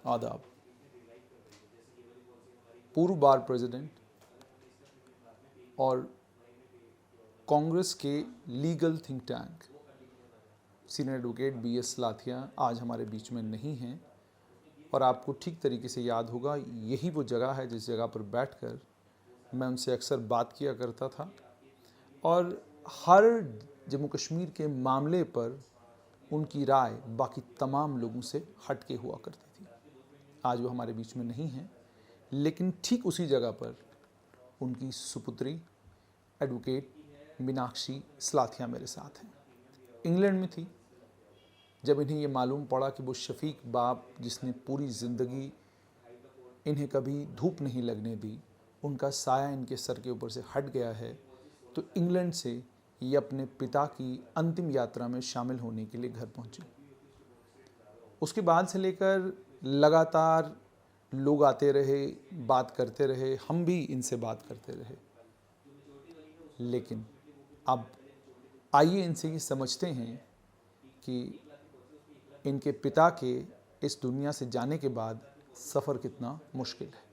आदाब। पूर्व बार प्रेसिडेंट और कांग्रेस के legal think tank senior advocate BS लाथिया आज हमारे बीच में नहीं हैं और आपको ठीक तरीके से याद होगा यही वो जगह है जिस जगह पर बैठकर मैं उनसे अक्सर बात किया करता था और हर जम्मू कश्मीर के मामले पर उनकी राय बाकी तमाम लोगों से हटके हुआ करती थी। आज वो हमारे बीच में नहीं हैं, लेकिन ठीक उसी जगह पर उनकी सुपुत्री एडवोकेट मीनाक्षी सलाथिया मेरे साथ हैं। इंग्लैंड में थी जब इन्हें ये मालूम पड़ा कि वो शफीक बाप जिसने पूरी ज़िंदगी इन्हें कभी धूप नहीं लगने दी, उनका साया इनके सर के ऊपर से हट गया है, तो इंग्लैंड से ये अपने पिता की अंतिम यात्रा में शामिल होने के लिए घर पहुंची। उसके बाद से लेकर लगातार लोग आते रहे, बात करते रहे, हम भी इनसे बात करते रहे, लेकिन अब आइए इनसे ये समझते हैं कि इनके पिता के इस दुनिया से जाने के बाद सफ़र कितना मुश्किल है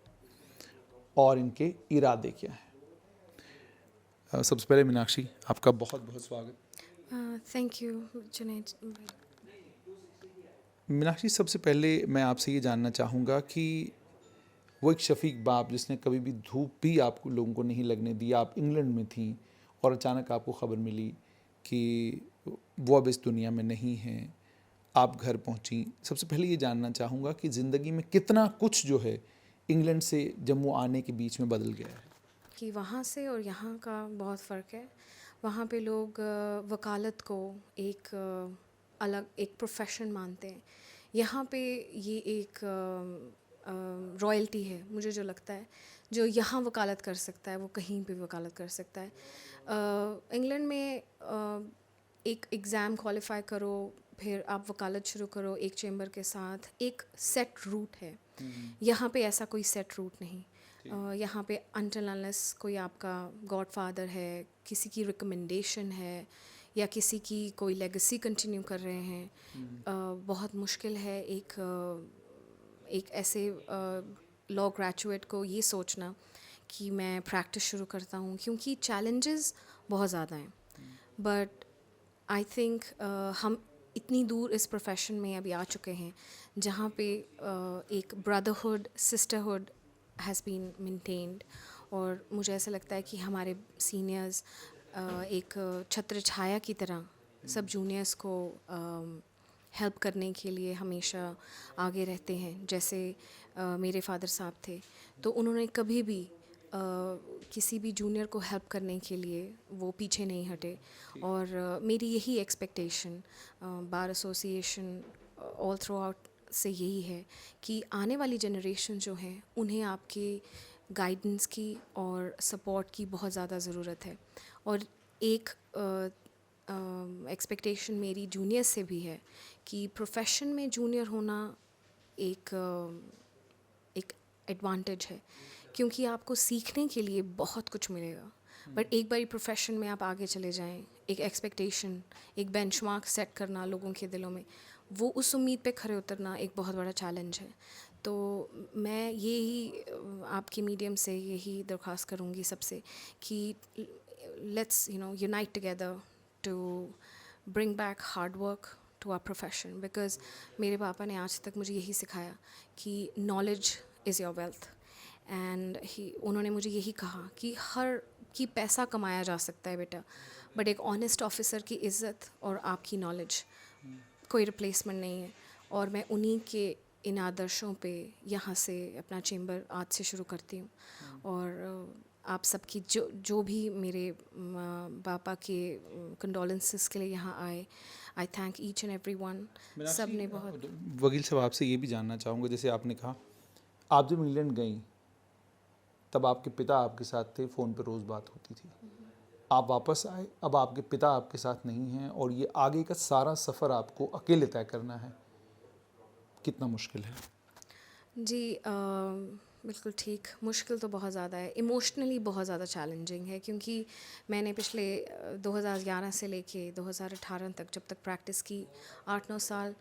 और इनके इरादे क्या हैं। सबसे पहले मीनाक्षी, आपका बहुत बहुत स्वागत। Thank you Junaid. मीनाक्षी, सबसे पहले मैं आपसे ये जानना चाहूँगा कि वो एक शफीक बाप जिसने कभी भी धूप भी आपको लोगों को नहीं लगने दी, आप इंग्लैंड में थी और अचानक आपको ख़बर मिली कि वो अब इस दुनिया में नहीं हैं, आप घर पहुंची। सबसे पहले ये जानना चाहूँगा कि ज़िंदगी में कितना कुछ जो है इंग्लैंड से जम्मू आने के बीच में बदल गया है। कि वहाँ से और यहाँ का बहुत फ़र्क है। वहाँ पे लोग वकालत को एक अलग एक प्रोफेशन मानते हैं। यहाँ पे ये एक रॉयल्टी है, मुझे जो लगता है। जो यहाँ वकालत कर सकता है वो कहीं पे वकालत कर सकता है। इंग्लैंड में एक एग्ज़ाम क्वालिफाई करो, फिर आप वकालत शुरू करो एक चेंबर के साथ, एक सेट रूट है। यहाँ पे ऐसा कोई सेट रूट नहीं। यहाँ पे अनटिल अनलेस कोई आपका गॉडफादर है, किसी की रिकमेंडेशन है या किसी की कोई लेगेसी कंटिन्यू कर रहे हैं, बहुत मुश्किल है एक ऐसे लॉ ग्रेजुएट को ये सोचना कि मैं प्रैक्टिस शुरू करता हूँ, क्योंकि चैलेंजेस बहुत ज़्यादा हैं। बट आई थिंक हम इतनी दूर इस प्रोफेशन में अभी आ चुके हैं जहाँ पे एक brotherhood, sisterhood has been maintained. और मुझे ऐसा लगता है कि हमारे सीनियर्स एक छत्र छाया की तरह सब जूनियर्स को हेल्प करने के लिए हमेशा आगे रहते हैं। जैसे मेरे फादर साहब थे, तो उन्होंने कभी भी किसी भी जूनियर को हेल्प करने के लिए वो पीछे नहीं हटे। और मेरी यही expectation bar association all through out से यही है कि आने वाली जनरेशन जो है उन्हें आपके गाइडेंस की और सपोर्ट की बहुत ज़्यादा ज़रूरत है। और एक एक्सपेक्टेशन मेरी जूनियर से भी है कि प्रोफेशन में जूनियर होना एक एडवांटेज है, क्योंकि आपको सीखने के लिए बहुत कुछ मिलेगा। बट एक बारी प्रोफेशन में आप आगे चले जाएं, एक एक्सपेक्टेशन, एक बेंचमार्क सेट करना लोगों के दिलों में, वो उस उम्मीद पे खरे उतरना एक बहुत बड़ा चैलेंज है। तो मैं यही आपके मीडियम से यही दरख्वास्त करूँगी सबसे कि let's unite together to bring back hard work to our profession. Because मेरे पापा ने आज तक मुझे यही सिखाया कि knowledge is your wealth. And उन्होंने मुझे यही कहा कि हर की पैसा कमाया जा सकता है बेटा, बट एक ऑनेस्ट ऑफिसर की इज़्ज़त और आपकी नॉलेज कोई रिप्लेसमेंट नहीं है। और मैं उन्हीं के इन आदर्शों पे यहाँ से अपना चेंबर आज से शुरू करती हूँ। और आप सबकी जो भी मेरे पापा के कंडोलेंसेस के लिए यहाँ आए, आई thank each and every one. सब ने बहुत। वकील साहब, आपसे ये भी जानना चाहूँगा, जैसे आपने कहा आप जब इंग्लैंड गई तब आपके पिता आपके साथ थे, फ़ोन पर रोज़ बात होती थी। आप वापस आए, अब आपके पिता आपके साथ नहीं हैं और ये आगे का सारा सफ़र आपको अकेले तय करना है। कितना मुश्किल है? जी बिल्कुल ठीक। मुश्किल तो बहुत ज़्यादा है, इमोशनली बहुत ज़्यादा चैलेंजिंग है, क्योंकि मैंने पिछले 2011 से लेके 2018 तक जब तक प्रैक्टिस की, 8-9 साल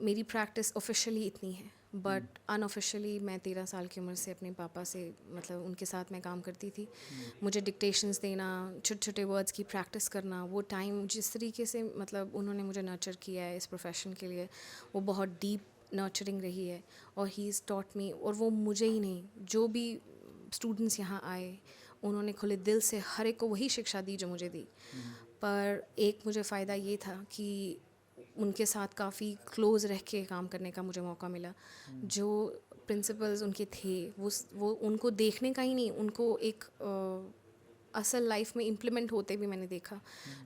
मेरी प्रैक्टिस ऑफिशियली इतनी है। बट अनऑफिशियली मैं 13 साल की उम्र से अपने पापा से मतलब उनके साथ मैं काम करती थी। मुझे डिक्टेशंस देना, छोटे छोटे वर्ड्स की प्रैक्टिस करना, वो टाइम जिस तरीके से मतलब उन्होंने मुझे नर्चर किया है इस प्रोफेशन के लिए, वो बहुत डीप नर्चरिंग रही है। और ही इज़ टॉट मी, और वो मुझे ही नहीं, जो भी स्टूडेंट्स यहाँ आए उन्होंने खुले दिल से हर एक को वही शिक्षा दी जो मुझे दी। पर एक मुझे फ़ायदा ये था कि उनके साथ काफ़ी क्लोज रह के काम करने का मुझे मौका मिला। जो प्रिंसिपल्स उनके थे वो उनको देखने का ही नहीं, उनको एक असल लाइफ में इम्प्लीमेंट होते भी मैंने देखा।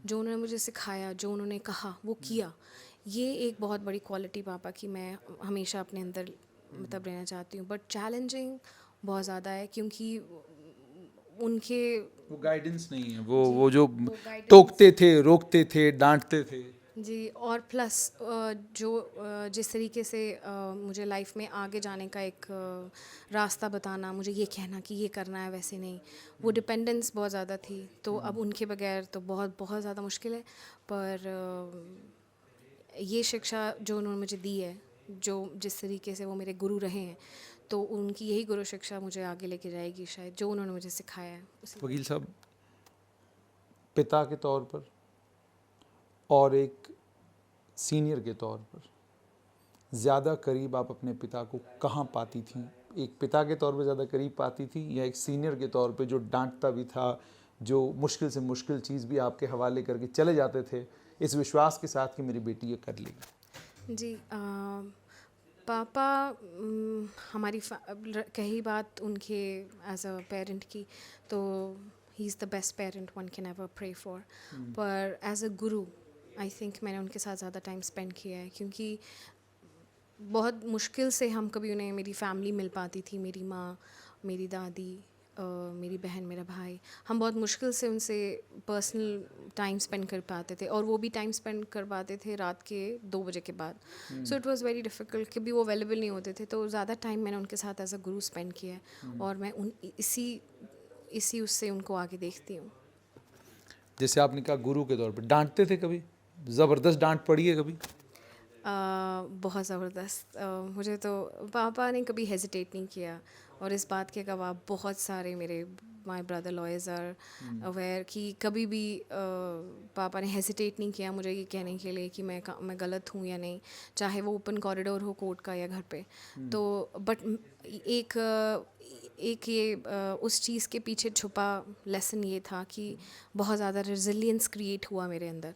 जो उन्होंने मुझे सिखाया, जो उन्होंने कहा वो किया। ये एक बहुत बड़ी क्वालिटी पापा की मैं हमेशा अपने अंदर मतलब रहना चाहती हूँ। बट चैलेंजिंग बहुत ज़्यादा है क्योंकि उनके वो गाइडेंस नहीं है, वो जो वो guidance- टोकते थे, रोकते थे, डांटते थे। जी, और प्लस जो जिस तरीके से मुझे लाइफ में आगे जाने का एक रास्ता बताना, मुझे ये कहना कि ये करना है, वैसे नहीं, वो डिपेंडेंस बहुत ज़्यादा थी। तो अब उनके बगैर तो बहुत बहुत ज़्यादा मुश्किल है। पर ये शिक्षा जो उन्होंने मुझे दी है, जो जिस तरीके से वो मेरे गुरु रहे हैं, तो उनकी यही गुरु शिक्षा मुझे आगे लेके जाएगी शायद, जो उन्होंने मुझे सिखाया है वकील साहब, पिता के तौर पर और एक सीनियर के तौर पर ज़्यादा करीब आप अपने पिता को कहाँ पाती थी? एक पिता के तौर पे ज़्यादा करीब पाती थी, या एक सीनियर के तौर पे जो डांटता भी था, जो मुश्किल से मुश्किल चीज़ भी आपके हवाले करके चले जाते थे इस विश्वास के साथ कि मेरी बेटी ये कर लेगी? जी, पापा हमारी कही बात उनके एज अ पेरेंट की, तो he is the best parent one can ever pray for. पर as a guru I think मैंने उनके साथ ज़्यादा टाइम स्पेंड किया है, क्योंकि बहुत मुश्किल से हम कभी उन्हें, मेरी फैमिली मिल पाती थी, मेरी माँ, मेरी दादी, मेरी बहन, मेरा भाई, हम बहुत मुश्किल से उनसे पर्सनल टाइम स्पेंड कर पाते थे, और वो भी टाइम स्पेंड कर पाते थे रात के 2 बजे के बाद। So it was very difficult, क्योंकि वो अवेलेबल नहीं होते थे। तो ज़्यादा टाइम मैंने उनके साथ एज अ गुरु स्पेंड किया है, और मैं इसी उससे उनको आगे देखती हूँ। जैसे आपने कहा गुरु के तौर पर, डांटते थे कभी? ज़बरदस्त डांट पड़ी है कभी? बहुत ज़बरदस्त। मुझे तो पापा ने कभी हेजिटेट नहीं किया, और इस बात के गवाह बहुत सारे मेरे my brother lawyers are aware कि कभी भी पापा ने हेजिटेट नहीं किया मुझे ये कहने के लिए कि मैं गलत हूँ या नहीं, चाहे वो ओपन कॉरिडोर हो कोर्ट का या घर पे। तो बट एक ये उस चीज़ के पीछे छुपा लेसन ये था कि बहुत ज़्यादा रेजिलियंस क्रिएट हुआ मेरे अंदर,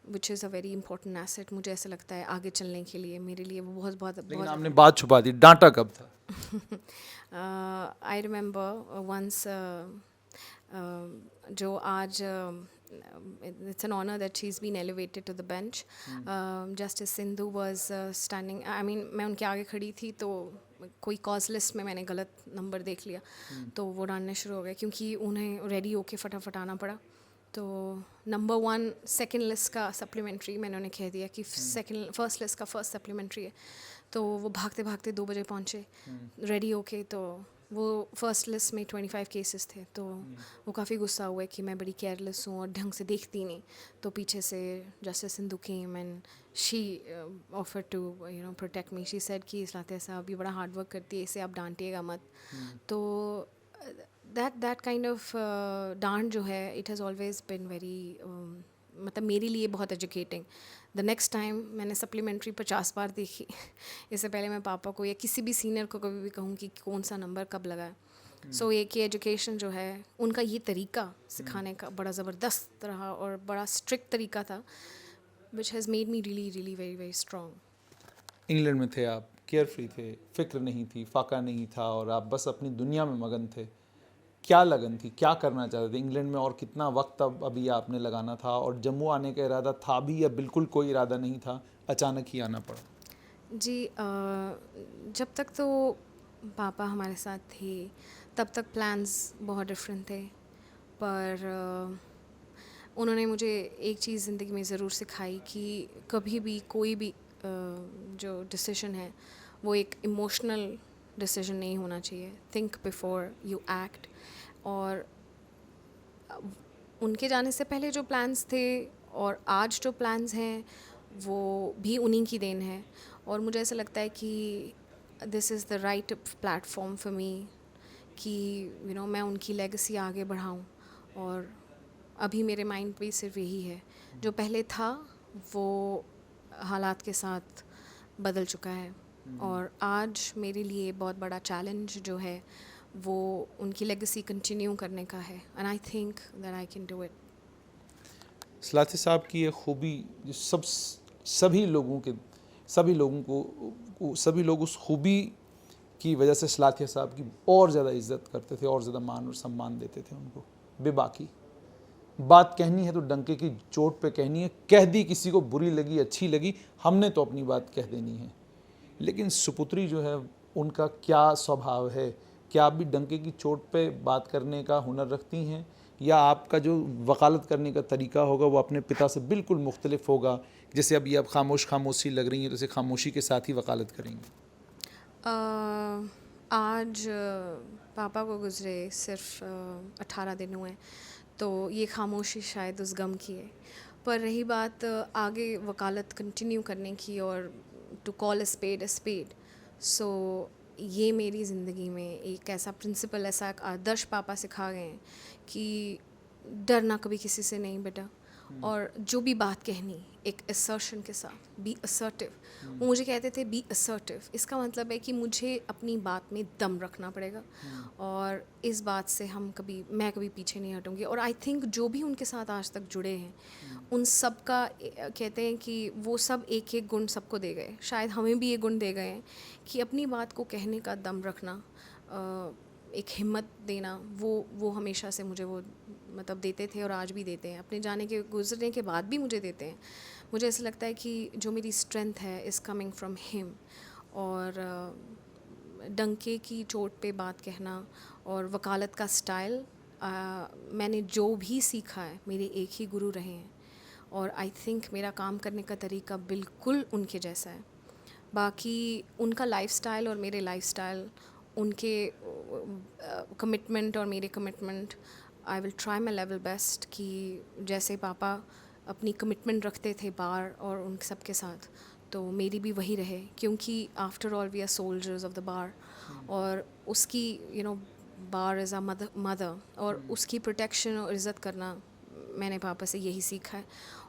which is a very important asset. मुझे ऐसा लगता है आगे चलने के लिए मेरे लिए वो बहुत बहुत लेकिन बहुत आपने बात छुपा दी, डांटा कब था? आई रिमेंबर वंस, जो आज it's an honor that she's been elevated to the bench. Justice Sindhu was standing, I mean मैं उनके आगे खड़ी थी, तो कोई कॉज लिस्ट में मैंने गलत नंबर देख लिया, तो वो डालने शुरू हो गए, क्योंकि उन्हें रेडी होके फटाफट आना पड़ा। तो नंबर 1 सेकेंड लिस्ट का सप्लीमेंट्री मैंने उन्हें कह दिया कि फर्स्ट लिस्ट का फर्स्ट सप्लीमेंट्री है। तो वो भागते भागते 2 बजे पहुँचे रेडी होके। तो वो फर्स्ट लिस्ट में 25 केसेस थे, तो वो काफ़ी गुस्सा हुए कि मैं बड़ी केयरलेस हूँ और ढंग से देखती नहीं। तो पीछे से justice Sindhu came and she offer to protect me. She said कि इस्लातिया साहब ये बड़ा हार्ड वर्क करती है, इसे आप डांटिएगा मत। तो दैट काइंड ऑफ डांट जो है, it has always been very, मतलब मेरे लिए बहुत एजुकेटिंग। द नेक्स्ट टाइम मैंने सप्लीमेंट्री 50 बार देखी इससे पहले मैं पापा को या किसी भी सीनियर को कभी भी कहूँ कि कौन सा नंबर कब लगा है। सो एक ये एजुकेशन जो है, उनका ये तरीका सिखाने का बड़ा ज़बरदस्त रहा और बड़ा स्ट्रिक्ट तरीका था, which has made me really really very very strong. England में थे आप, केयर फ्री थे, फिक्र नहीं थी, फाका नहीं था, और आप बस अपनी दुनिया में मगन थे। क्या लगन थी, क्या करना चाहते थे इंग्लैंड में, और कितना वक्त अब अभी आपने लगाना था, और जम्मू आने का इरादा था भी या बिल्कुल कोई इरादा नहीं था, अचानक ही आना पड़ा? जी, जब तक तो पापा हमारे साथ थे तब तक प्लान्स बहुत डिफरेंट थे। पर उन्होंने मुझे एक चीज़ ज़िंदगी में ज़रूर सिखाई कि कभी भी कोई भी जो डिसीजन है वो एक इमोशनल डिसीजन नहीं होना चाहिए। Think before you act. और उनके जाने से पहले जो प्लान्स थे और आज जो प्लान्स हैं वो भी उन्हीं की देन है। और मुझे ऐसा लगता है कि this is the right platform for me कि मैं उनकी लेगेसी आगे बढ़ाऊँ। और अभी मेरे माइंड पे सिर्फ यही है, जो पहले था वो हालात के साथ बदल चुका है। और आज मेरे लिए बहुत बड़ा चैलेंज जो है वो उनकी लेगेसी कंटिन्यू करने का है, and I think that I can do it. Salathia साहब की ये खूबी जो सभी लोग उस खूबी की वजह से सलाथिया साहब की और ज़्यादा इज्जत करते थे, और ज़्यादा मान और सम्मान देते थे उनको। बेबाकी बात कहनी है तो डंके की चोट पे कहनी है, कह दी, किसी को बुरी लगी अच्छी लगी, हमने तो अपनी बात कह देनी है। लेकिन सुपुत्री जो है उनका क्या स्वभाव है, क्या आप भी डंके की चोट पे बात करने का हुनर रखती हैं, या आपका जो वकालत करने का तरीका होगा वो अपने पिता से बिल्कुल मुख्तलिफ होगा? जैसे अभी आप खामोशी लग रही हैं, तो इसे खामोशी के साथ ही वकालत करेंगी? आज पापा को गुज़रे सिर्फ 18 दिन हुए, तो ये खामोशी शायद उस गम की है। पर रही बात आगे वकालत कंटिन्यू करने की और टू कॉल अ स्पेड, सो ये मेरी ज़िंदगी में एक ऐसा प्रिंसिपल, ऐसा एक आदर्श पापा सिखा गए हैं कि डरना कभी किसी से नहीं बेटा, और जो भी बात कहनी एक असर्शन के साथ, बी असर्टिव। वो मुझे कहते थे बी असर्टिव, इसका मतलब है कि मुझे अपनी बात में दम रखना पड़ेगा, और इस बात से मैं कभी पीछे नहीं हटूंगी। और आई थिंक जो भी उनके साथ आज तक जुड़े हैं उन सब का कहते हैं कि वो सब एक एक गुण सबको दे गए, शायद हमें भी ये गुण दे गए हैं कि अपनी बात को कहने का दम रखना, एक हिम्मत देना, वो हमेशा से मुझे वो मतलब देते थे और आज भी देते हैं, अपने जाने के गुजरने के बाद भी मुझे देते हैं। मुझे ऐसा लगता है कि जो मेरी स्ट्रेंथ है इज़ कमिंग फ्रॉम हिम। और डंके की चोट पे बात कहना और वकालत का स्टाइल, मैंने जो भी सीखा है मेरे एक ही गुरु रहे हैं, और आई थिंक मेरा काम करने का तरीका बिल्कुल उनके जैसा है। बाकी उनका लाइफस्टाइल और मेरे लाइफस्टाइल, उनके कमिटमेंट और मेरे commitment, I will try my level best कि जैसे पापा अपनी कमिटमेंट रखते थे बार और उन सब के साथ, तो मेरी भी वही रहे, क्योंकि after all we are soldiers of the bar. और उसकी बार इज़ आ मदर, और उसकी प्रोटेक्शन और इज़्ज़त करना मैंने पापा से यही सीखा है,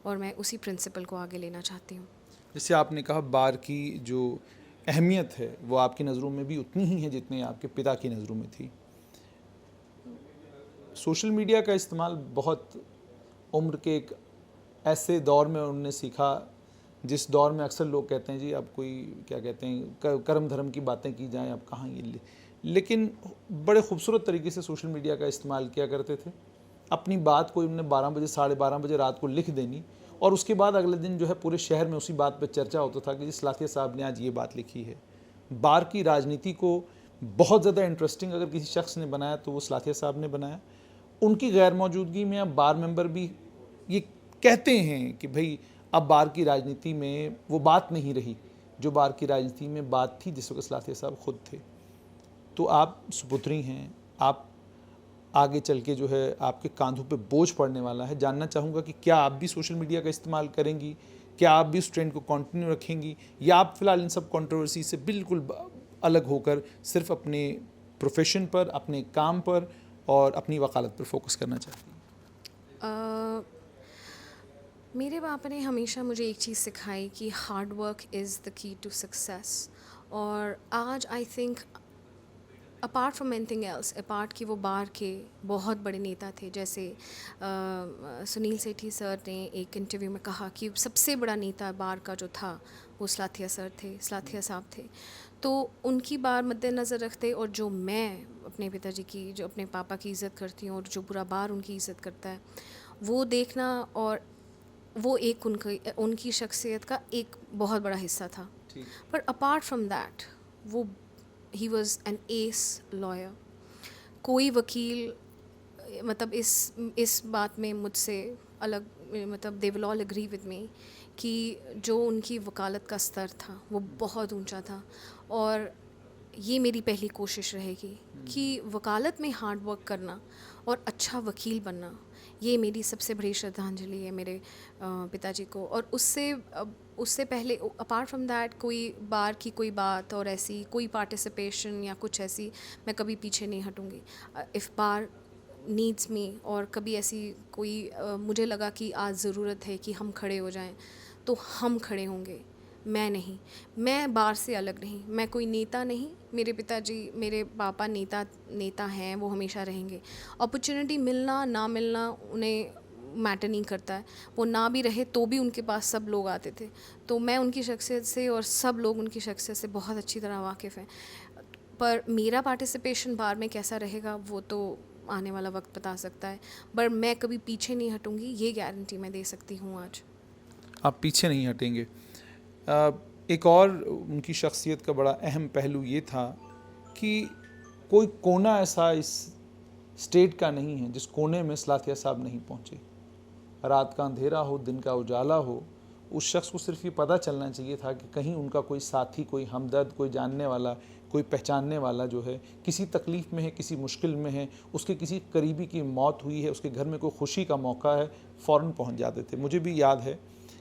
और मैं उसी प्रिंसिपल को आगे लेना चाहती हूँ। जैसे आपने कहा बार की जो अहमियत है वो आपकी नज़रों में भी उतनी ही है जितनी आपके पिता की नज़रों में थी। सोशल मीडिया का इस्तेमाल बहुत उम्र के एक ऐसे दौर में उन्होंने सीखा जिस दौर में अक्सर लोग कहते हैं जी अब कोई क्या कहते हैं कर्म धर्म की बातें की जाएं, अब कहाँ ये लेकिन बड़े खूबसूरत तरीके से सोशल मीडिया का इस्तेमाल किया करते थे। अपनी बात को उन्होंने 12 बजे 12:30 बजे रात को लिख देनी, और उसके बाद अगले दिन जो है पूरे शहर में उसी बात पर चर्चा होता था कि जी सलाथिया साहब ने आज ये बात लिखी है। बार की राजनीति को बहुत ज़्यादा इंटरेस्टिंग अगर किसी शख्स ने बनाया तो वो सलाथिया साहब ने बनाया। उनकी गैर मौजूदगी में अब बार मेंबर भी ये कहते हैं कि भाई अब बार की राजनीति में वो बात नहीं रही जो बार की राजनीति में बात थी जिस वक्त सलाथिया साहब खुद थे। तो आप सुपुत्री हैं, आप आगे चल के जो है आपके कांधों पे बोझ पड़ने वाला है। जानना चाहूँगा कि क्या आप भी सोशल मीडिया का इस्तेमाल करेंगी, क्या आप भी उस ट्रेंड को कंटिन्यू रखेंगी, या आप फ़िलहाल इन सब कंट्रोवर्सी से बिल्कुल अलग होकर सिर्फ अपने प्रोफेशन पर, अपने काम पर और अपनी वकालत पर फोकस करना चाहती हैं? मेरे पापा ने हमेशा मुझे एक चीज़ सिखाई कि hard work is the key to success. और आज I think apart from anything else, apart कि वो बार के बहुत बड़े नेता थे, जैसे सुनील सेठी सर ने एक इंटरव्यू में कहा कि सबसे बड़ा नेता बार का जो था वो सलाथिया सर थे, सलाथिया साहब थे। तो उनकी बार मद्देनज़र रखते, और जो मैं अपने पिताजी की, जो अपने पापा की इज़्ज़त करती हूँ और जो पूरा बार उनकी इज़्ज़त करता है, वो देखना, और वो एक उनकी शख्सियत का एक बहुत बड़ा हिस्सा था। पर अपार्ट फ्रॉम दैट वो he was an ace lawyer. कोई वकील मतलब इस बात में मुझसे अलग, मतलब they will all agree with me कि जो उनकी वकालत का स्तर था वो बहुत ऊंचा था। और ये मेरी पहली कोशिश रहेगी कि वकालत में हार्ड वर्क करना और अच्छा वकील बनना, ये मेरी सबसे बड़ी श्रद्धांजलि है मेरे पिताजी को। और उससे उससे पहले अपार्ट फ्रॉम दैट कोई बार की कोई बात और ऐसी कोई पार्टिसिपेशन या कुछ ऐसी मैं कभी पीछे नहीं हटूँगी। इफ़ बार नीड्स मी और कभी ऐसी कोई मुझे लगा कि आज ज़रूरत है कि हम खड़े हो जाएं, तो हम खड़े होंगे। मैं नहीं, मैं बार से अलग नहीं, मैं कोई नेता नहीं। मेरे पिताजी, मेरे पापा नेता हैं, वो हमेशा रहेंगे। अपॉर्चुनिटी मिलना ना मिलना उन्हें मैटर नहीं करता है। वो ना भी रहे तो भी उनके पास सब लोग आते थे। तो मैं उनकी शख्सियत से और सब लोग उनकी शख्सियत से बहुत अच्छी तरह वाकिफ़ हैं। पर मेरा पार्टिसिपेशन बार में कैसा रहेगा वो तो आने वाला वक्त बता सकता है। पर मैं कभी पीछे नहीं हटूँगी, ये गारंटी मैं दे सकती हूँ आज। आप पीछे नहीं हटेंगे। एक और उनकी शख्सियत का बड़ा अहम पहलू ये था कि कोई कोना ऐसा इस स्टेट का नहीं है जिस कोने में सलाथिया साहब नहीं पहुँचे। रात का अंधेरा हो, दिन का उजाला हो, उस शख्स को सिर्फ ये पता चलना चाहिए था कि कहीं उनका कोई साथी, कोई हमदर्द, कोई जानने वाला, कोई पहचानने वाला जो है किसी तकलीफ़ में है, किसी मुश्किल में है, उसके किसी करीबी की मौत हुई है, उसके घर में कोई खुशी का मौका है, फ़ौरन पहुंच जाते थे। मुझे भी याद है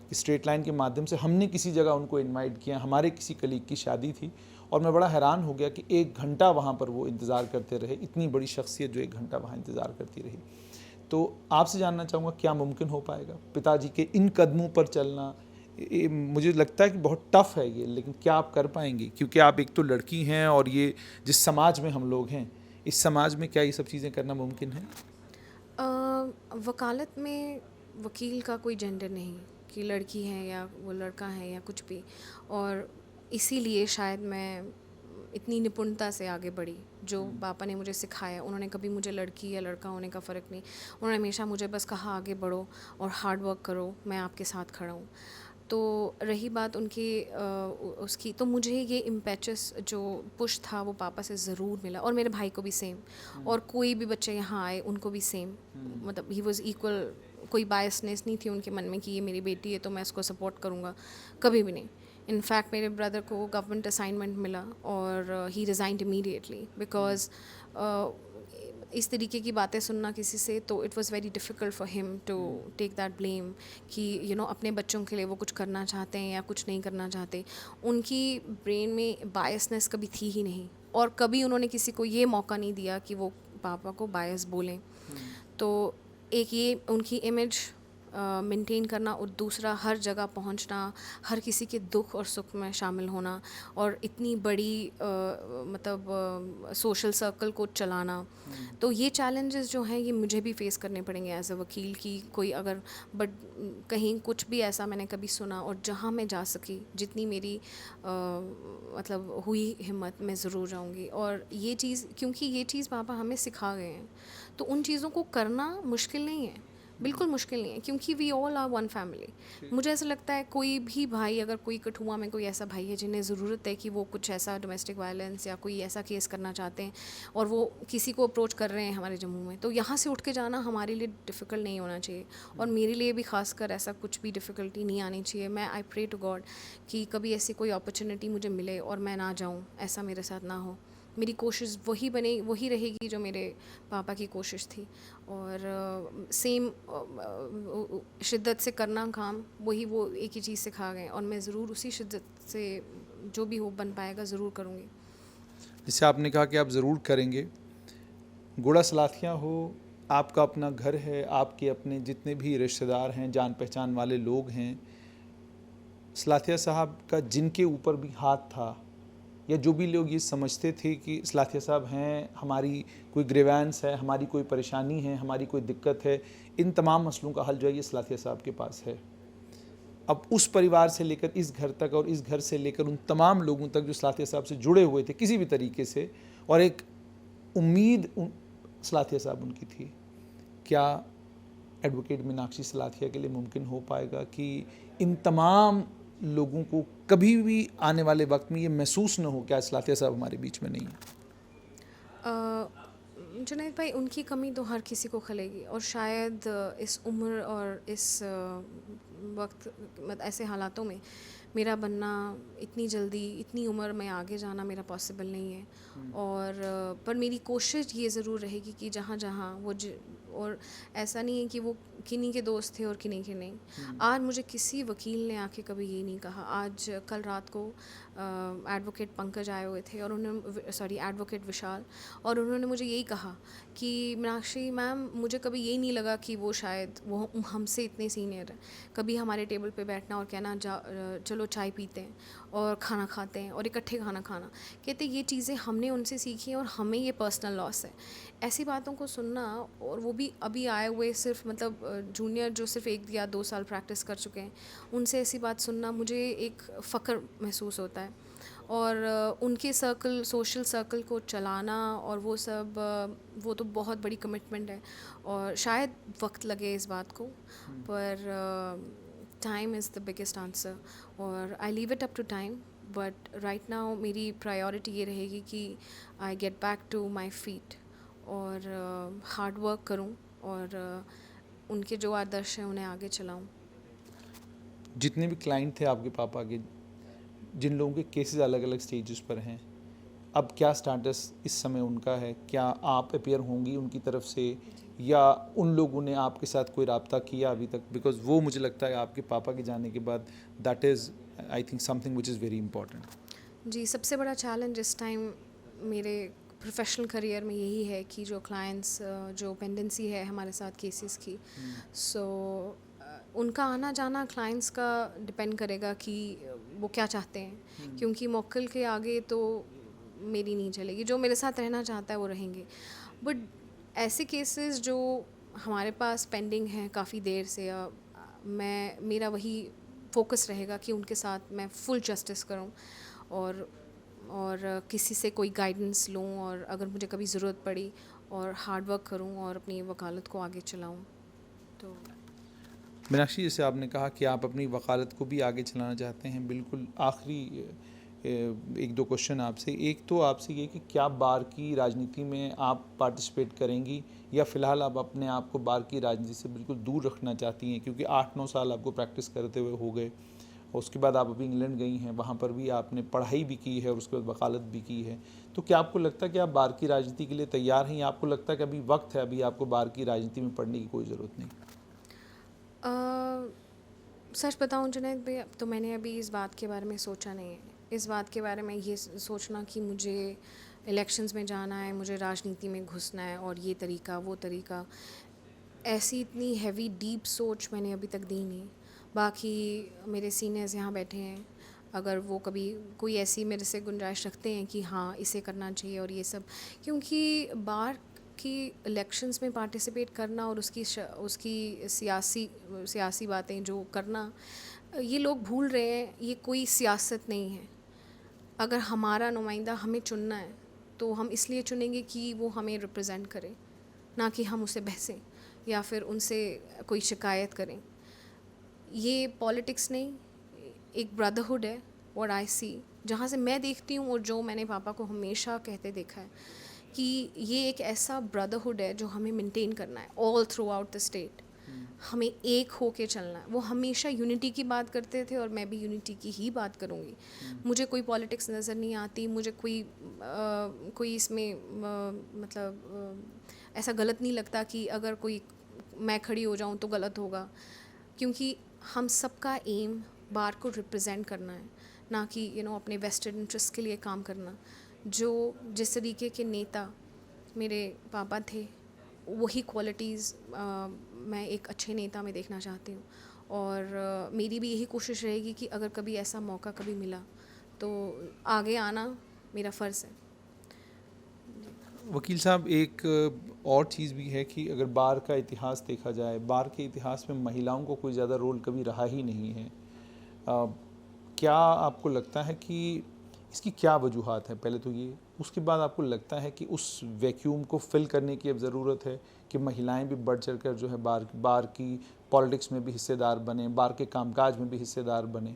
कि स्ट्रेट लाइन के माध्यम से हमने किसी जगह उनको इनवाइट किया, हमारे किसी कलीग की शादी थी और मैं बड़ा हैरान हो गया कि 1 घंटा वहाँ पर वो इंतज़ार करते रहे। इतनी बड़ी शख्सियत जो 1 घंटा वहाँ इंतज़ार करती रही। तो आपसे जानना चाहूँगा, क्या मुमकिन हो पाएगा पिताजी के इन कदमों पर चलना? मुझे लगता है कि बहुत टफ़ है ये, लेकिन क्या आप कर पाएंगी? क्योंकि आप एक तो लड़की हैं और ये जिस समाज में हम लोग हैं, इस समाज में क्या ये सब चीज़ें करना मुमकिन है? वकालत में वकील का कोई जेंडर नहीं कि लड़की है या वो लड़का है या कुछ भी। और इसीलिए शायद मैं इतनी निपुणता से आगे बढ़ी। जो पापा ने मुझे सिखाया, उन्होंने कभी मुझे लड़की या लड़का होने का फ़र्क नहीं, उन्होंने हमेशा मुझे बस कहा आगे बढ़ो और हार्ड वर्क करो, मैं आपके साथ खड़ा हूँ। तो रही बात उनकी उसकी, तो मुझे ये इम्पेचस जो पुश था वो पापा से ज़रूर मिला और मेरे भाई को भी सेम। और कोई भी बच्चे यहाँ आए उनको भी सेम, मतलब ही वॉज़ इक्वल। कोई बायसनेस नहीं थी उनके मन में कि ये मेरी बेटी है तो मैं इसको सपोर्ट करूँगा, कभी भी नहीं। इनफैक्ट मेरे ब्रदर को गवर्नमेंट असाइनमेंट मिला और ही रिज़ाइंड इमीडिएटली बिकॉज इस तरीके की बातें सुनना किसी से, तो it was very difficult for him to take that blame कि अपने बच्चों के लिए वो कुछ करना चाहते हैं या कुछ नहीं करना चाहते। उनकी ब्रेन में बायसनेस कभी थी ही नहीं और कभी उन्होंने किसी को ये मौका नहीं दिया कि वो पापा को बायस बोलें। तो एक ये उनकी इमेज मेंटेन करना और दूसरा हर जगह पहुंचना, हर किसी के दुख और सुख में शामिल होना और इतनी बड़ी मतलब सोशल सर्कल को चलाना। तो ये चैलेंजेस जो हैं ये मुझे भी फेस करने पड़ेंगे एज अ वकील की कोई अगर बट कहीं कुछ भी ऐसा मैंने कभी सुना और जहाँ मैं जा सकी जितनी मेरी मतलब हुई हिम्मत मैं ज़रूर जाऊँगी। और ये चीज़ क्योंकि ये चीज़ पापा हमें सिखा गए हैं तो उन चीज़ों को करना मुश्किल नहीं है, बिल्कुल मुश्किल नहीं है क्योंकि we all are one family. मुझे ऐसा लगता है कोई भी भाई, अगर कोई कठुआ में कोई ऐसा भाई है जिन्हें ज़रूरत है कि वो कुछ ऐसा डोमेस्टिक वायलेंस या कोई ऐसा केस करना चाहते हैं और वो किसी को अप्रोच कर रहे हैं हमारे जम्मू में, तो यहाँ से उठ के जाना हमारे लिए डिफ़िकल्ट नहीं होना चाहिए और मेरे लिए भी खासकर ऐसा कुछ भी डिफ़िकल्टी नहीं आनी चाहिए। मैं आई प्रे टू गॉड कि कभी ऐसी कोई अपॉर्चुनिटी मुझे मिले और मैं ना जाऊँ, ऐसा मेरे साथ ना हो। मेरी कोशिश वही रहेगी जो मेरे पापा की कोशिश थी और सेम शिद्दत से करना काम, वही वो एक ही चीज़ सिखा गए और मैं ज़रूर उसी शिद्दत से जो भी हो बन पाएगा ज़रूर करूँगी। जैसे आपने कहा कि आप ज़रूर करेंगे, गुड़ा सलाथिया हो, आपका अपना घर है, आपके अपने जितने भी रिश्तेदार हैं, जान पहचान वाले लोग हैं, सलाथिया साहब का जिनके ऊपर भी हाथ था या जो भी लोग ये समझते थे कि सलाथिया साहब हैं, हमारी कोई ग्रीवेंस है, हमारी कोई परेशानी है, हमारी कोई दिक्कत है, इन तमाम मसलों का हल जो है ये सलाथिया साहब के पास है। अब उस परिवार से लेकर इस घर तक और इस घर से लेकर उन तमाम लोगों तक जो सलाथिया साहब से जुड़े हुए थे किसी भी तरीके से, और एक उम्मीद सलाथिया साहब उनकी थी, क्या एडवोकेट मीनाक्षी सलाथिया के लिए मुमकिन हो पाएगा कि इन तमाम लोगों को कभी भी आने वाले वक्त में ये महसूस न हो कि आज सलाथिया साहब हमारे बीच में नहीं है? जुनैद भाई, उनकी कमी तो हर किसी को खलेगी और शायद इस उम्र और इस वक्त मतलब ऐसे हालातों में मेरा बनना इतनी जल्दी, इतनी उम्र में आगे जाना मेरा पॉसिबल नहीं है। और पर मेरी कोशिश ये ज़रूर रहेगी कि जहाँ जहाँ वो और ऐसा नहीं है कि वो किन्हीं के दोस्त थे और किन्हीं के नहीं। आज मुझे किसी वकील ने आके कभी ये नहीं कहा। आज कल रात को एडवोकेट पंकज आए हुए थे और उन्होंने एडवोकेट विशाल, और उन्होंने मुझे यही कहा कि मीनाक्षी मैम, मुझे कभी ये नहीं लगा कि वो शायद वो हमसे इतने सीनियर हैं। कभी हमारे टेबल पे बैठना और कहना चलो चाय पीते हैं और खाना खाते हैं और इकट्ठे खाना खाना, कहते ये चीज़ें हमने उनसे सीखी हैं और हमें ये पर्सनल लॉस है। ऐसी बातों को सुनना, और वो भी अभी आए हुए सिर्फ मतलब जूनियर जो सिर्फ 1 या 2 साल प्रैक्टिस कर चुके हैं, उनसे ऐसी बात सुनना मुझे एक फ़ख्र महसूस होता है। और उनके सोशल सर्कल को चलाना और वो सब, वो तो बहुत बड़ी कमिटमेंट है और शायद वक्त लगे इस बात को, पर time is the biggest answer और I leave it up to time. But right now मेरी प्रायोरिटी ये रहेगी कि I get back to my feet और हार्ड वर्क करूं और उनके जो आदर्श हैं उन्हें आगे चलाऊं। जितने भी क्लाइंट थे आपके पापा के, जिन लोगों के केसेस अलग अलग स्टेजेस पर हैं, अब क्या स्टेटस इस समय उनका है? क्या आप अपेयर होंगी उनकी तरफ से, या उन लोगों ने आपके साथ कोई रब्ता किया अभी तक? बिकॉज वो मुझे लगता है आपके पापा के जाने के बाद that is I think something which is very important. जी, सबसे बड़ा चैलेंज इस टाइम मेरे प्रोफेशनल करियर में यही है कि जो क्लाइंट्स, जो पेंडेंसी है हमारे साथ केसेस की, सो उनका आना जाना क्लाइंट्स का डिपेंड करेगा कि वो क्या चाहते हैं, क्योंकि मोक्कल के आगे तो मेरी नहीं चलेगी। जो मेरे साथ रहना चाहता है वो रहेंगे, बट ऐसे केसेस जो हमारे पास पेंडिंग हैं काफ़ी देर से, मेरा वही फोकस रहेगा कि उनके साथ मैं फुल जस्टिस करूं और किसी से कोई गाइडेंस लूं, और अगर मुझे कभी ज़रूरत पड़ी और हार्ड वर्क करूं और अपनी वकालत को आगे चलाऊं। तो मीनाक्षी, जैसे आपने कहा कि आप अपनी वकालत को भी आगे चलाना चाहते हैं, बिल्कुल आखिरी 1-2 क्वेश्चन आपसे। एक तो आपसे ये कि क्या बार की राजनीति में आप पार्टिसिपेट करेंगी, या फ़िलहाल आप अपने आप को बार की राजनीति से बिल्कुल दूर रखना चाहती हैं? क्योंकि 8-9 साल आपको प्रैक्टिस करते हुए हो गए और उसके बाद आप अभी इंग्लैंड गई हैं, वहाँ पर भी आपने पढ़ाई भी की है और उसके बाद वकालत भी की है। तो क्या आपको लगता है कि आप बार की राजनीति के लिए तैयार हैं, या आपको लगता है कि अभी वक्त है, अभी आपको बार की राजनीति में पढ़ने की कोई ज़रूरत नहीं? सच बताऊं जुनैद भाई, अब तो मैंने अभी इस बात के बारे में सोचा नहीं है। इस बात के बारे में ये सोचना कि मुझे इलेक्शंस में जाना है, मुझे राजनीति में घुसना है और ये तरीका वो तरीका, ऐसी इतनी हैवी डीप सोच मैंने अभी तक दी नहीं। बाकी मेरे सीनियर्स यहाँ बैठे हैं, अगर वो कभी कोई ऐसी मेरे से गुंजाइश रखते हैं कि हाँ इसे करना चाहिए और ये सब, क्योंकि बार की इलेक्शंस में पार्टिसिपेट करना और उसकी सियासी बातें जो करना, ये लोग भूल रहे हैं ये कोई सियासत नहीं है। अगर हमारा नुमाइंदा हमें चुनना है तो हम इसलिए चुनेंगे कि वो हमें रिप्रेजेंट करे, ना कि हम उसे बहसें या फिर उनसे कोई शिकायत करें। ये पॉलिटिक्स नहीं, एक ब्रदरहुड है। व्हाट आई सी, जहाँ से मैं देखती हूँ और जो मैंने पापा को हमेशा कहते देखा है कि ये एक ऐसा ब्रदरहुड है जो हमें मेंटेन करना है all through out the state. हमें एक हो के चलना है। वो हमेशा यूनिटी की बात करते थे और मैं भी यूनिटी की ही बात करूँगी। मुझे कोई पॉलिटिक्स नज़र नहीं आती, मुझे कोई इसमें ऐसा गलत नहीं लगता कि अगर कोई मैं खड़ी हो जाऊँ तो गलत होगा, क्योंकि हम सबका एम बार को रिप्रेजेंट करना है, ना कि अपने वेस्टेड इंटरेस्ट के लिए काम करना। जो जिस तरीके के नेता मेरे पापा थे, वही क्वालिटीज़ मैं एक अच्छे नेता में देखना चाहती हूँ, और मेरी भी यही कोशिश रहेगी कि अगर कभी ऐसा मौका कभी मिला तो आगे आना मेरा फ़र्ज़ है। वकील साहब, एक और चीज़ भी है कि अगर बार का इतिहास देखा जाए, बार के इतिहास में महिलाओं को कोई ज़्यादा रोल कभी रहा ही नहीं है। क्या आपको लगता है कि इसकी क्या वजूहात है? पहले तो ये, उसके बाद आपको लगता है कि उस वैक्यूम को फिल करने की अब ज़रूरत है कि महिलाएं भी बढ़ चढ़ कर जो है बार की पॉलिटिक्स में भी हिस्सेदार बने, बार के कामकाज में भी हिस्सेदार बने?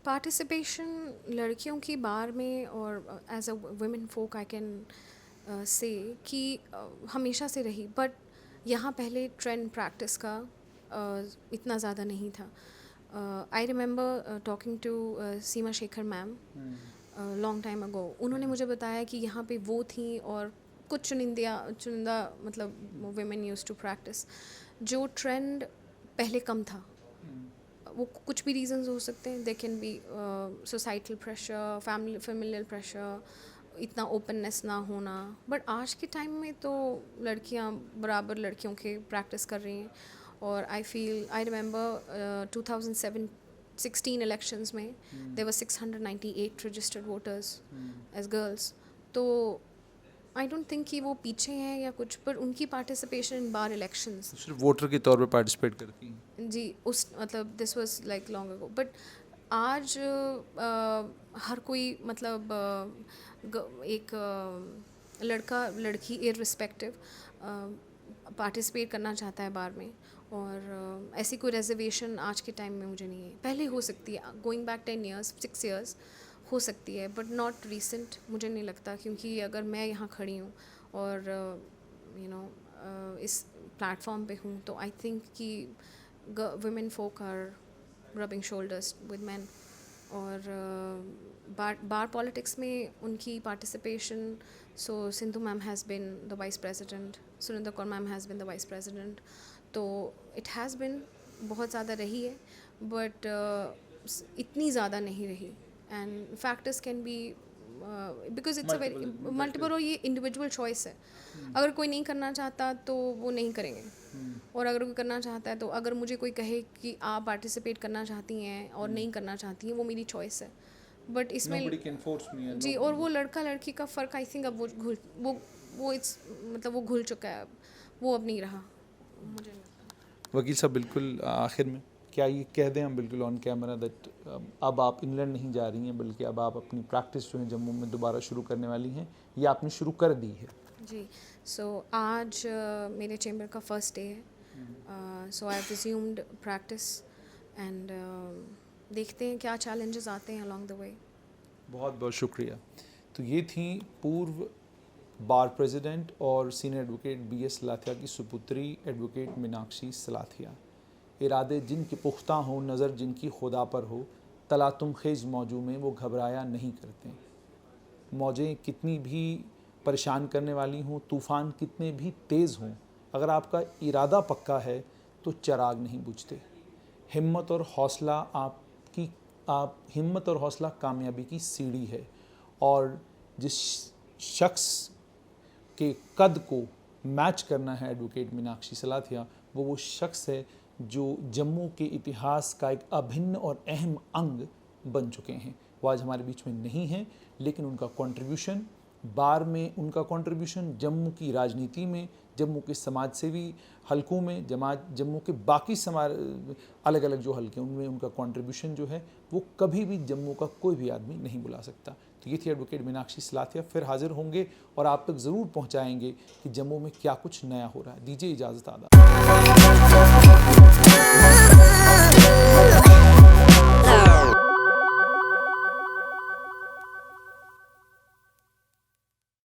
पार्टिसिपेशन लड़कियों की बार में और as a women folk I can say कि हमेशा से रही, बट यहाँ पहले ट्रेंड प्रैक्टिस का इतना ज़्यादा नहीं था। I remember talking to Seema Shekhar ma'am long time ago. उन्होंने मुझे बताया कि यहाँ पे वो थी और कुछ चुनिंदा मतलब women used to practice, जो ट्रेंड पहले कम था, वो कुछ भी रीजंस हो सकते हैं. They can be societal pressure, familial pressure, इतना ओपननेस ना होना. बट आज के टाइम में तो लड़कियां बराबर लड़कियों के प्रैक्टिस कर रही हैं. और आई रिमेंबर 2016 इलेक्शंस में there were 698 registered voters as girls. तो आई डोंट थिंक कि वो पीछे हैं या कुछ, पर उनकी पार्टिसिपेशन इन बार इलेक्शंस सिर्फ वोटर के तौर पे पार्टिसिपेट करती हैं. जी, उस मतलब this was like long ago. But आज हर कोई मतलब एक लड़का लड़की इररिस्पेक्टिव पार्टिसिपेट करना चाहता है बार में. और ऐसी कोई रिजर्वेशन आज के टाइम में मुझे नहीं है. पहले हो सकती है, गोइंग बैक 10 years 6 years हो सकती है, बट नॉट रिसेंट. मुझे नहीं लगता, क्योंकि अगर मैं यहाँ खड़ी हूँ और इस प्लेटफॉर्म पे हूँ, तो आई थिंक कि women folk are rubbing shoulders with men. और बार पॉलिटिक्स में उनकी participation, so Sindhu ma'am has been the vice president, Surinder Kaur ma'am has been the vice president. तो इट हैज़ बिन बहुत ज़्यादा रही है, बट इतनी ज़्यादा नहीं रही. And factors can be because it's a very multiple, और ये इंडिविजुअल चॉइस है. अगर कोई नहीं करना चाहता तो वो नहीं करेंगे, और अगर कोई करना चाहता है तो अगर मुझे कोई कहे कि आप पार्टिसिपेट करना चाहती हैं और नहीं करना चाहती हैं, वो मेरी चॉइस है. बट इसमें जी, और वो लड़का लड़की का फ़र्क आई थिंक अब वो इट्स मतलब वो घुल चुका है, अब वो अब नहीं रहा, मुझे नहीं लगता. वकील साहब, बिल्कुल आखिर में क्या ये कह दें हम बिल्कुल ऑन कैमरा दैट अब आप इंग्लैंड नहीं जा रही हैं, बल्कि अब आप अपनी प्रैक्टिस जो है जम्मू में दोबारा शुरू करने वाली हैं, या आपने शुरू कर दी है? जी, सो आज मेरे चेंबर का फर्स्ट डे है. So I have resumed practice and देखते हैं क्या चैलेंजेस आते हैं अलॉन्ग द वे. बहुत बहुत शुक्रिया. तो ये थी पूर्व बार प्रेसिडेंट और सीनियर एडवोकेट BS सलाथिया की सुपुत्री एडवोकेट मीनाक्षी सलाथिया. इरादे जिनके पुख्ता हों, नज़र जिनकी खुदा पर हो, तलातुम खेज मौजों में वो घबराया नहीं करते. मौजें कितनी भी परेशान करने वाली हों, तूफ़ान कितने भी तेज़ हों, अगर आपका इरादा पक्का है तो चिराग नहीं बुझते. हिम्मत और हौसला कामयाबी की सीढ़ी है. और जिस शख्स के कद को मैच करना है एडवोकेट मीनाक्षी सलाथिया, वो शख्स है जो जम्मू के इतिहास का एक अभिन्न और अहम अंग बन चुके हैं. वो आज हमारे बीच में नहीं हैं, लेकिन उनका कंट्रीब्यूशन बार में, उनका कंट्रीब्यूशन जम्मू की राजनीति में, जम्मू के समाज सेवी हलकों में, जम्मू के बाकी समाज अलग अलग जो हलके उनमें उनका कंट्रीब्यूशन जो है वो कभी भी जम्मू का कोई भी आदमी नहीं भुला सकता. तो ये थी एडवोकेट मीनाक्षी सलाथिया. फिर हाजिर होंगे और आप तक ज़रूर पहुंचाएंगे कि जम्मू में क्या कुछ नया हो रहा है. दीजिए इजाज़त. आदा.